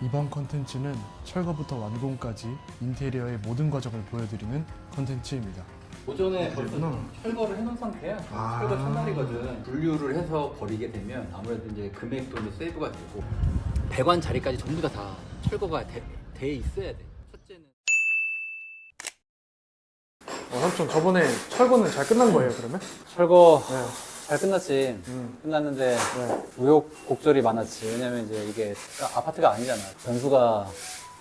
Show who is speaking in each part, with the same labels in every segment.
Speaker 1: 이번 컨텐츠는 철거부터 완공까지 인테리어의 모든 과정을 보여드리는 컨텐츠입니다.
Speaker 2: 오전에 벌써
Speaker 1: 그렇구나.
Speaker 2: 철거를 해놓은 상태야. 철거 첫날이거든. 분류를 해서 버리게 되면 아무래도 이제 금액도 이제 세이브가 되고 배관 자리까지 전부 다 철거가 돼 있어야 돼. 첫째는
Speaker 1: 삼촌 저번에 철거는 잘 끝난 거예요 그러면?
Speaker 3: 철거
Speaker 1: 네.
Speaker 3: 잘 끝났지.
Speaker 1: 음.
Speaker 3: 끝났는데
Speaker 1: 네.
Speaker 3: 우여곡절이 많았지. 왜냐면 이제 이게 아파트가 아니잖아. 변수가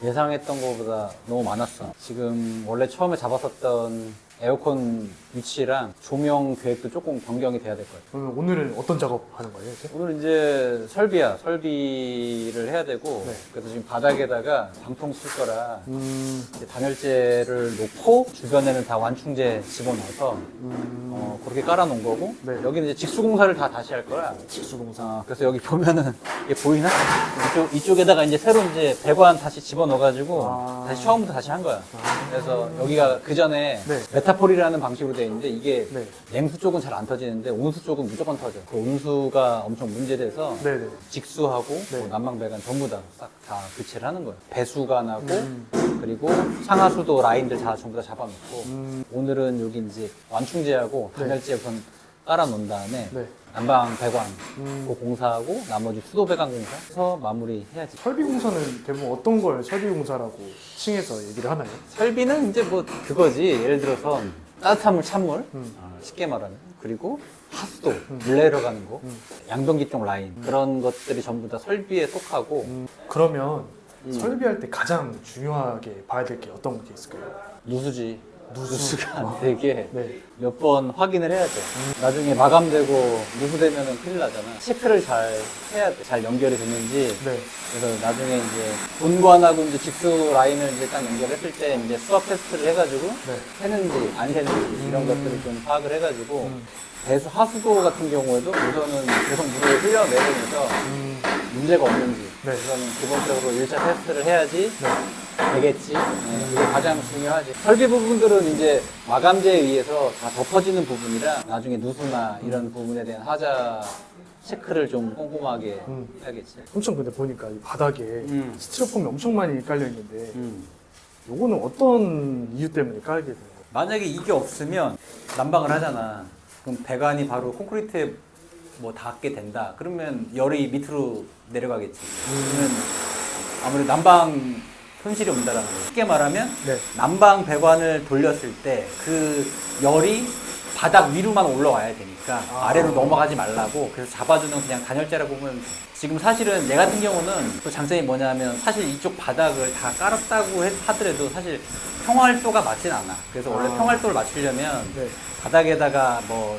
Speaker 3: 예상했던 것보다 너무 많았어. 지금 원래 처음에 잡았었던 에어컨 위치랑 조명 계획도 조금 변경이 돼야 될 것 같아.
Speaker 1: 그러면 오늘은 어떤 작업 하는 거예요 이제?
Speaker 3: 오늘 이제 설비를 해야 되고,
Speaker 1: 네.
Speaker 3: 그래서 지금 바닥에다가 방통 쓸 거라 이제 단열재를 놓고 주변에는 다 완충제 집어넣어서 그렇게 깔아놓은 거고,
Speaker 1: 네.
Speaker 3: 여기는 이제 직수공사를 다 다시 할 거야.
Speaker 1: 직수공사.
Speaker 3: 그래서 여기 보면은 이게 보이나? 이쪽에다가 이제 새로 이제 배관 다시 집어넣어가지고 다시 처음부터 다시 한 거야. 그래서 여기가 그 전에
Speaker 1: 네.
Speaker 3: 메타폴이라는 방식으로 되어 있는데 이게
Speaker 1: 네.
Speaker 3: 냉수 쪽은 잘 안 터지는데 온수 쪽은 무조건 터져. 그 온수가 엄청 문제돼서
Speaker 1: 네네.
Speaker 3: 직수하고
Speaker 1: 네.
Speaker 3: 뭐 난방 배관 전부 다 싹 다 교체를 하는 거예요. 배수가 나고 그리고 상하수도 라인들 다 전부 다 잡아놓고 오늘은 여기 이제 완충제하고
Speaker 1: 네.
Speaker 3: 단열재 우선 깔아놓은 다음에
Speaker 1: 네.
Speaker 3: 난방 배관 그 공사하고 나머지 수도 배관 공사해서 마무리해야지.
Speaker 1: 설비공사는 대부분 어떤 걸 설비공사라고 칭해서 얘기를 하나요?
Speaker 3: 설비는 이제 뭐 그거지. 예를 들어서 따뜻한 물, 찬물,
Speaker 1: 음.
Speaker 3: 쉽게 말하면. 그리고 하수도, 물 내려가는 거, 양변기 쪽 라인 그런 것들이 전부 다 설비에 속하고
Speaker 1: 그러면 설비할 때 가장 중요하게 봐야 될 게 어떤 게 있을까요?
Speaker 3: 누수지. 누수가 안 되게
Speaker 1: 네.
Speaker 3: 몇 번 확인을 해야 돼. 나중에 마감되고 누수되면 큰일 나잖아. 체크를 잘 해야 돼. 잘 연결이 됐는지.
Speaker 1: 네.
Speaker 3: 그래서 나중에 이제 본관하고 이제 직수 라인을 이제 딱 연결했을 때 이제 수압 테스트를 해가지고
Speaker 1: 네.
Speaker 3: 새는지 안 새는지 이런 것들을 좀 파악을 해가지고 배수 하수도 같은 경우에도 우선은 계속 물을 흘려내리면서 문제가 없는지
Speaker 1: 네.
Speaker 3: 우선은 기본적으로 1차 테스트를 해야지
Speaker 1: 네.
Speaker 3: 되겠지. 그게 가장 중요하지. 설비 부분들은 이제 마감재에 의해서 다 덮어지는 부분이라 나중에 누수나 이런 부분에 대한 하자 체크를 좀 꼼꼼하게 해야겠지.
Speaker 1: 엄청 근데 보니까 이 바닥에 스티로폼이 엄청 많이 깔려 있는데
Speaker 3: 음.
Speaker 1: 요거는 어떤 이유 때문에 깔게 되는 거예요?
Speaker 3: 만약에 이게 없으면 난방을 하잖아. 그럼 배관이 바로 콘크리트에 뭐 닿게 된다. 그러면 열이 밑으로 내려가겠지. 그러면 아무래도 난방 손실이 온다라는 거예요. 쉽게 말하면
Speaker 1: 네.
Speaker 3: 난방 배관을 돌렸을 때 그 열이 바닥 위로만 올라와야 되니까 아래로 넘어가지 말라고 그래서 잡아주는 그냥 단열재라고 보면 지금 사실은 얘 같은 경우는 또 장점이 뭐냐면 사실 이쪽 바닥을 다 깔았다고 하더라도 사실 평활도가 맞진 않아. 그래서 원래 평활도를 맞추려면
Speaker 1: 네.
Speaker 3: 바닥에다가 뭐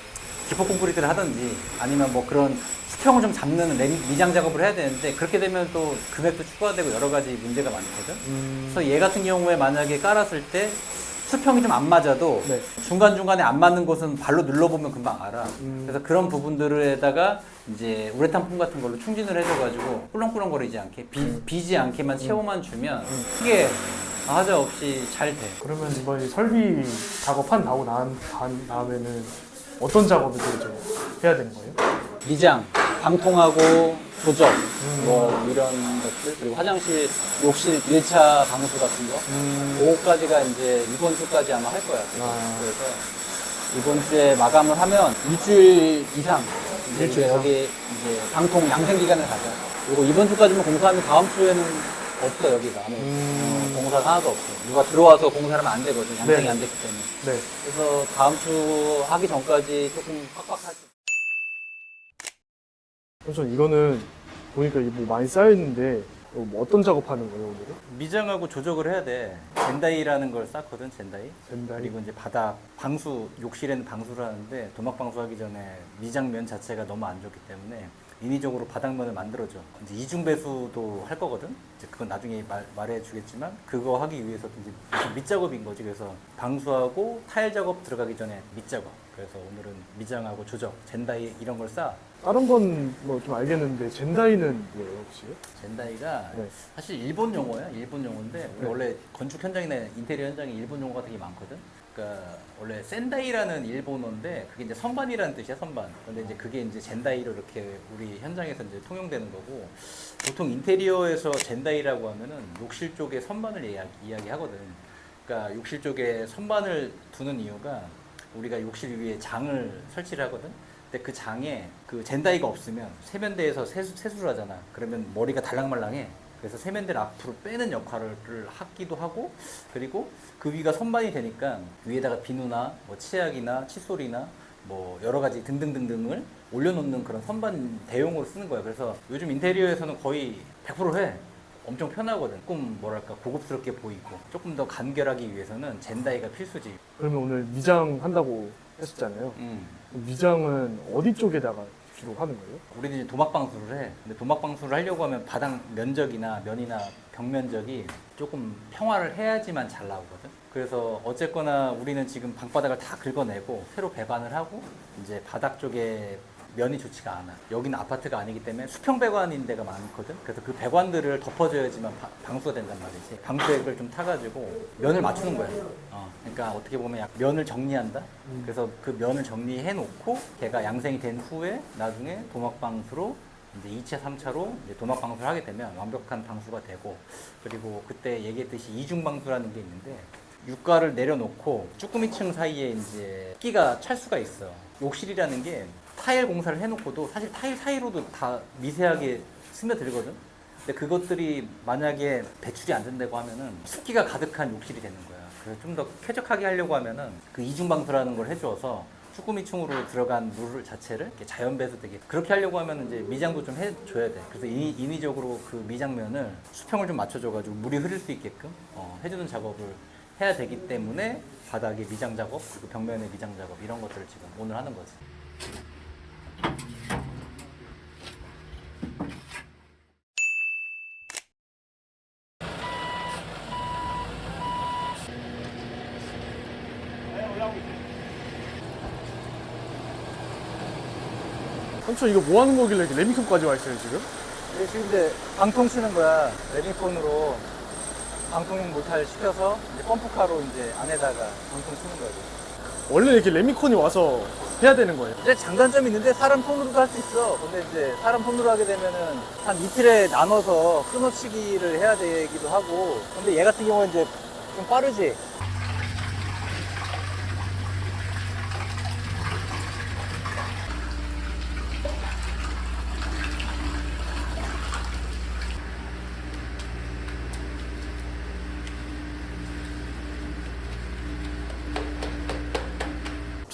Speaker 3: 기포 콘크리트를 하든지 아니면 뭐 그런 수평을 좀 잡는 미장 작업을 해야 되는데 그렇게 되면 또 금액도 추가되고 여러 가지 문제가 많거든. 그래서 얘 같은 경우에 만약에 깔았을 때 수평이 좀 안 맞아도
Speaker 1: 네.
Speaker 3: 중간중간에 안 맞는 곳은 발로 눌러보면 금방 알아. 그래서 그런 부분들에다가 이제 우레탄 폼 같은 걸로 충진을 해줘가지고 꿀렁꿀렁거리지 않게 비지 않게만 채워만 주면 크게 하자 없이 잘 돼.
Speaker 1: 그러면 이번 이 설비 작업한 다음에는 어떤 작업을 좀 해야 되는 거예요?
Speaker 3: 미장, 방통하고 조적, 뭐 이런 것들 그리고 화장실, 욕실 1차 방수 같은 거 그거까지가 이제 이번 주까지 아마 할 거야. 그래서 이번 주에 마감을 하면 일주일 이상 이제
Speaker 1: 일주일 이상?
Speaker 3: 여기 이제 방통 양생 기간을 가자. 그리고 이번 주까지만 공사하면 다음 주에는 없어 여기가 공사가 하나도 없어. 누가 들어와서 공사를 하면 안 되거든. 양생이
Speaker 1: 네.
Speaker 3: 안 됐기 때문에.
Speaker 1: 네.
Speaker 3: 그래서 다음 주 하기 전까지 조금 빡빡하지.
Speaker 1: 우선 이거는 보니까 이게 뭐 많이 쌓여 있는데 뭐 어떤 작업하는 거예요 오늘은?
Speaker 3: 미장하고 조적을 해야 돼. 젠다이라는 걸 쌓거든, 젠다이.
Speaker 1: 젠다이?
Speaker 3: 그리고 이제 바닥, 방수, 욕실에는 방수를 하는데 도막 방수하기 전에 미장면 자체가 너무 안 좋기 때문에 인위적으로 바닥면을 만들어줘. 이제 이중 배수도 할 거거든. 이제 그건 나중에 말해주겠지만 그거 하기 위해서 이제 밑작업인 거지. 그래서 방수하고 타일 작업 들어가기 전에 밑작업. 그래서 오늘은 미장하고 조적, 젠다이 이런 걸 쌓아.
Speaker 1: 다른 건 뭐 좀 알겠는데 젠다이는 뭐예요 혹시?
Speaker 3: 젠다이가
Speaker 1: 네.
Speaker 3: 사실 일본 용어야. 일본 용어인데 우리
Speaker 1: 네.
Speaker 3: 원래 건축 현장이나 인테리어 현장에 일본 용어가 되게 많거든. 그러니까 원래 센다이라는 일본어인데 그게 이제 선반이라는 뜻이야, 선반. 근데 이제 그게 이제 젠다이로 이렇게 우리 현장에서 이제 통용되는 거고, 보통 인테리어에서 젠다이라고 하면은 욕실 쪽에 선반을 이야기하거든. 그러니까 욕실 쪽에 선반을 두는 이유가 우리가 욕실 위에 장을 설치를 하거든. 근데 그 장에 그 젠다이가 없으면 세면대에서 세수를 하잖아. 그러면 머리가 달랑말랑해. 그래서 세면대를 앞으로 빼는 역할을 하기도 하고, 그리고 그 위가 선반이 되니까 위에다가 비누나 뭐 치약이나 칫솔이나 뭐 여러 가지 등등등등을 올려놓는 그런 선반 대용으로 쓰는 거야. 그래서 요즘 인테리어에서는 거의 100% 해. 엄청 편하거든. 조금 뭐랄까 고급스럽게 보이고 조금 더 간결하기 위해서는 젠다이가 필수지.
Speaker 1: 그러면 오늘 미장 한다고 했었잖아요. 미장은 어디 쪽에다가 주로 하는 거예요?
Speaker 3: 우리는 이제 도막방수를 해. 근데 도막방수를 하려고 하면 바닥 면적이나 면이나 벽 면적이 조금 평화를 해야지만 잘 나오거든. 그래서 어쨌거나 우리는 지금 방바닥을 다 긁어내고 새로 배관을 하고 이제 바닥 쪽에 면이 좋지가 않아. 여기는 아파트가 아니기 때문에 수평 배관인 데가 많거든. 그래서 그 배관들을 덮어줘야지만 방수가 된단 말이지. 방수액을 좀 타가지고 면을 맞추는 거야. 그러니까 어떻게 보면 약 면을 정리한다. 그래서 그 면을 정리해 놓고 걔가 양생이 된 후에 나중에 도막방수로 이제 2차, 3차로 이제 도막방수를 하게 되면 완벽한 방수가 되고, 그리고 그때 얘기했듯이 이중방수라는 게 있는데 유가를 내려놓고 쭈꾸미층 사이에 이제 끼가 찰 수가 있어. 욕실이라는 게 타일 공사를 해놓고도 사실 타일 사이로도 다 미세하게 스며들거든. 근데 그것들이 만약에 배출이 안 된다고 하면은 습기가 가득한 욕실이 되는 거야. 그래서 좀 더 쾌적하게 하려고 하면은 그 이중방수라는 걸 해줘서 쭈꾸미층으로 들어간 물 자체를 이렇게 자연 배수되게 그렇게 하려고 하면 이제 미장도 좀 해줘야 돼. 그래서 인위적으로 그 미장면을 수평을 좀 맞춰줘가지고 물이 흐를 수 있게끔 해주는 작업을 해야 되기 때문에 바닥에 미장 작업, 그리고 벽면에 미장 작업 이런 것들을 지금 오늘 하는 거지.
Speaker 1: 삼촌 이거 뭐 하는 거길래 이렇게 레미콘까지 와 있어요 지금?
Speaker 3: 이게 지금 이제 방통 치는 거야. 레미콘으로 방통 몰타를 시켜서 이제 펌프카로 이제 안에다가 방통 치는 거지.
Speaker 1: 원래 이렇게 레미콘이 와서 해야 되는 거예요?
Speaker 3: 이제 장단점이 있는데 사람 손으로도 할 수 있어. 근데 이제 사람 손으로 하게 되면은 한 이틀에 나눠서 끊어치기를 해야 되기도 하고. 근데 얘 같은 경우는 이제 좀 빠르지.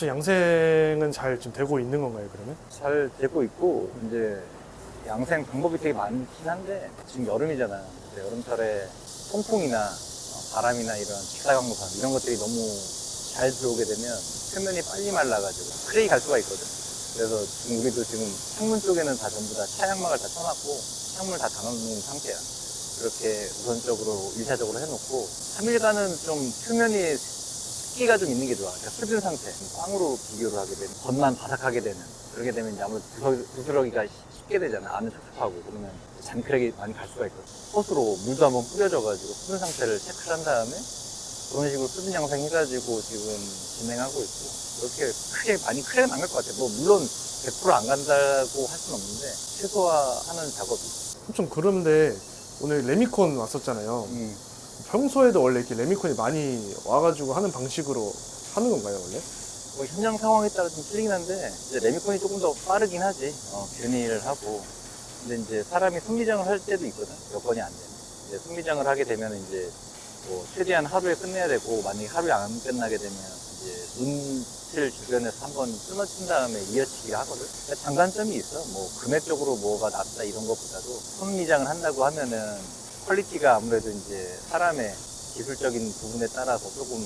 Speaker 1: 저 양생은 잘 좀 되고 있는 건가요 그러면?
Speaker 3: 잘 되고 있고, 이제 양생 방법이 되게 많긴 한데 지금 여름이잖아. 근데 여름철에 통풍이나 바람이나 이런 직사광선 이런 것들이 너무 잘 들어오게 되면 표면이 빨리 말라가지고 크레이 갈 수가 있거든. 그래서 지금 우리도 지금 창문 쪽에는 다 전부 다 차양막을 다 쳐놨고 창문을 다 닫아놓은 상태야. 그렇게 우선적으로 1차적으로 해놓고 3일간은 좀 표면이 습기가 좀 있는 게 좋아. 그러니까 수든 상태. 꽝으로 비교를 하게 되면 겉만 바삭하게 되는. 그렇게 되면 이제 아무래도 부스러기가 쉽게 되잖아. 안은 촉촉하고. 그러면 잔크랙이 많이 갈 수가 있거든. 솥으로 물도 한번 뿌려줘가지고 수든 상태를 체크를 한 다음에 그런 식으로 수든 양생 해가지고 지금 진행하고 있고. 그렇게 크게 많이 크게 안 갈 것 같아. 뭐 물론 100%안 간다고 할 수는 없는데 최소화하는 작업이.
Speaker 1: 삼촌 그런데 오늘 레미콘 왔었잖아요. 평소에도 원래 이렇게 레미콘이 많이 와가지고 하는 방식으로 하는 건가요 원래?
Speaker 3: 뭐 현장 상황에 따라 좀 틀리긴 한데 이제 레미콘이 조금 더 빠르긴 하지. 균일을 하고. 근데 이제 사람이 손미장을 할 때도 있거든. 여건이 안 되면. 이제 손미장을 하게 되면 이제 뭐 최대한 하루에 끝내야 되고, 만약에 하루에 안 끝나게 되면 이제 눈틀 주변에서 한번 끊어친 다음에 이어치기를 하거든. 그러니까 장단점이 있어. 뭐 금액적으로 뭐가 낫다 이런 것보다도 손미장을 한다고 하면은 퀄리티가 아무래도 이제 사람의 기술적인 부분에 따라서 조금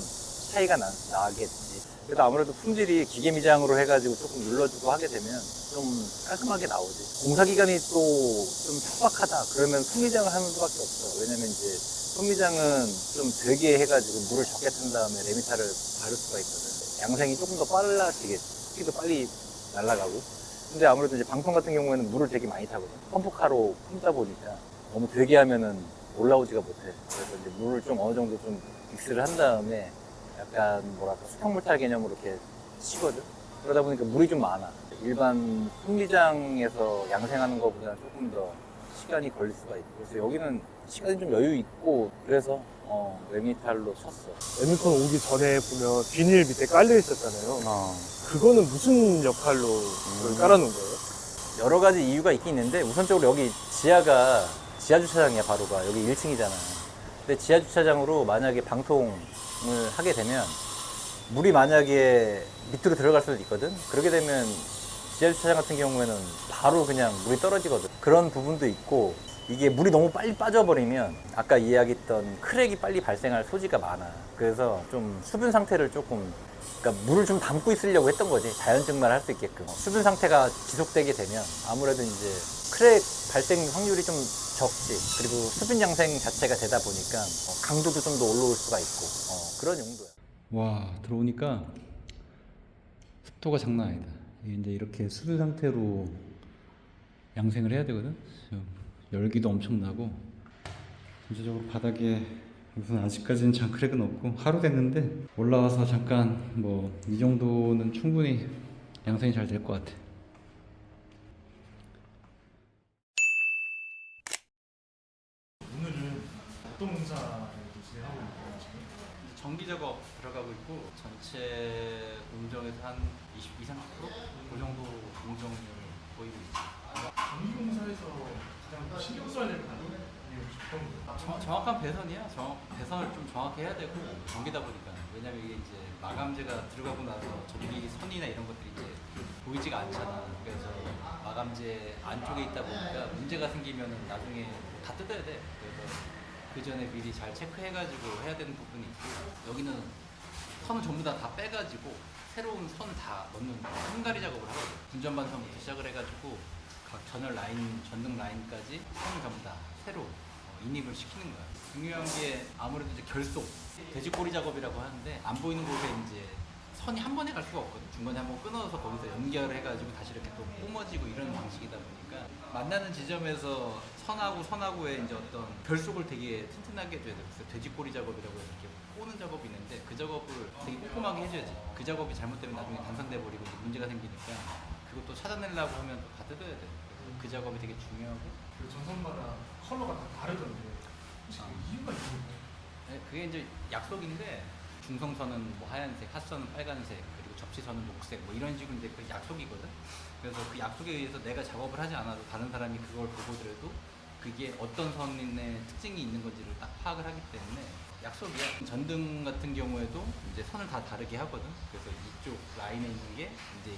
Speaker 3: 차이가 나겠지. 그래도 아무래도 품질이 기계 미장으로 해가지고 조금 눌러주고 하게 되면 좀 깔끔하게 나오지. 공사 기간이 또 좀 촉박하다. 그러면 손미장을 하는 수밖에 없어. 왜냐면 이제 손미장은 좀 되게 해가지고 물을 적게 탄 다음에 레미타를 바를 수가 있거든. 양생이 조금 더 빨라지겠지. 스피드 빨리 날아가고. 근데 아무래도 이제 방통 같은 경우에는 물을 되게 많이 타거든. 펌프카로 품다 보니까 너무 되게 하면은 올라오지가 못해. 그래서 이제 물을 좀 어느 정도 좀 믹스를 한 다음에 약간 뭐랄까 수평물탈 개념으로 이렇게 치거든. 그러다 보니까 물이 좀 많아. 일반 풍리장에서 양생하는 것보다는 조금 더 시간이 걸릴 수가 있고. 그래서 여기는 시간이 좀 여유 있고 그래서 레미탈로 쳤어.
Speaker 1: 레미콘 오기 전에 보면 비닐 밑에 깔려 있었잖아요. 그거는 무슨 역할로 그걸 깔아놓은 거예요?
Speaker 3: 여러 가지 이유가 있긴 있는데 우선적으로 여기 지하가 지하 주차장이야. 바로가 여기 1층이잖아. 근데 지하 주차장으로 만약에 방통을 하게 되면 물이 만약에 밑으로 들어갈 수도 있거든. 그렇게 되면 지하 주차장 같은 경우에는 바로 그냥 물이 떨어지거든. 그런 부분도 있고 이게 물이 너무 빨리 빠져버리면 아까 이야기했던 크랙이 빨리 발생할 소지가 많아. 그래서 좀 수분 상태를 조금 그러니까 물을 좀 담고 있으려고 했던 거지. 자연증말 할 수 있게끔. 수분 상태가 지속되게 되면 아무래도 이제 크랙 발생 확률이 좀 적지. 그리고 수분 양생 자체가 되다 보니까 강도도 좀 더 올라올 수가 있고 그런 용도야.
Speaker 4: 와, 들어오니까 습도가 장난 아니다. 이게 이제 이렇게 수분 상태로 양생을 해야 되거든. 열기도 엄청나고 전체적으로 바닥에 우선 아직까지는 장크랙은 없고 하루 됐는데 올라와서 잠깐 뭐 이 정도는 충분히 양생이 잘 될 것 같아.
Speaker 1: 오늘은 어떤 공사를 진행하고 있나요, 지금?
Speaker 2: 전기 작업 들어가고 있고 전체 공정에서 한 20-30%? 그 정도 공정률 보이고 있어요.
Speaker 1: 전기 공사에서 가장 신경 써야 될 부분이 어떤 거예요?
Speaker 2: 정확한 배선이야. 배선을 좀 정확히 해야 되고 전기다 보니까 왜냐면 이게 이제 마감재가 들어가고 나서 전기 선이나 이런 것들이 이제 보이지가 않잖아. 그래서 마감재 안쪽에 있다 보니까 문제가 생기면은 나중에 다 뜯어야 돼. 그래서 그 전에 미리 잘 체크해가지고 해야 되는 부분이 있고 여기는 선을 전부 다 빼가지고 새로운 선을 다 넣는 흠가리 작업을 하거든. 분전반선부터 시작을 해가지고 각 전열 라인, 전등 라인까지 선을 전부 다 새로 인입을 시키는 거야. 중요한 게 아무래도 이제 결속, 돼지꼬리 작업이라고 하는데 안 보이는 곳에 이제 선이 한 번에 갈 수가 없거든. 중간에 한번 끊어서 거기서 연결해가지고 다시 이렇게 또 뿜어지고 이런 방식이다 보니까 만나는 지점에서 선하고의 이제 어떤 결속을 되게 튼튼하게 해줘야 돼. 그래서 돼지꼬리 작업이라고 해서 이렇게 꼬는 작업이 있는데 그 작업을 되게 꼼꼼하게 해줘야지. 그 작업이 잘못되면 나중에 단선돼 버리고 이제 문제가 생기니까 그것도 찾아내려고 하면 다 뜯어야 돼. 그래서 그 작업이 되게 중요하고.
Speaker 1: 그 전선마다 컬러가 다 다르던데 혹시 그 이유가 있나요?
Speaker 2: 네, 그게 이제 약속인데 중성선은 뭐 하얀색, 핫선은 빨간색, 그리고 접시선은 녹색 뭐 이런 식으로 이제 그 약속이거든. 그래서 그 약속에 의해서 내가 작업을 하지 않아도 다른 사람이 그걸 보고더라도 그게 어떤 선의 특징이 있는 건지를 딱 파악을 하기 때문에 약속이야. 전등 같은 경우에도 이제 선을 다 다르게 하거든. 그래서 이쪽 라인에 있는 게 이제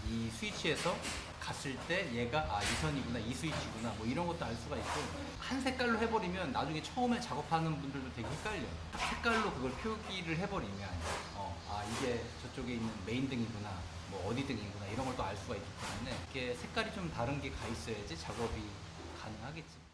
Speaker 2: 이 스위치에서 갔을 때 얘가 이 선이구나, 이 스위치구나 뭐 이런 것도 알 수가 있고 한 색깔로 해버리면 나중에 처음에 작업하는 분들도 되게 헷갈려. 색깔로 그걸 표기를 해버리면 이게 저쪽에 있는 메인 등이구나, 뭐 어디 등이구나 이런 걸 또 알 수가 있기 때문에 이렇게 색깔이 좀 다른 게 가 있어야지 작업이 가능하겠지.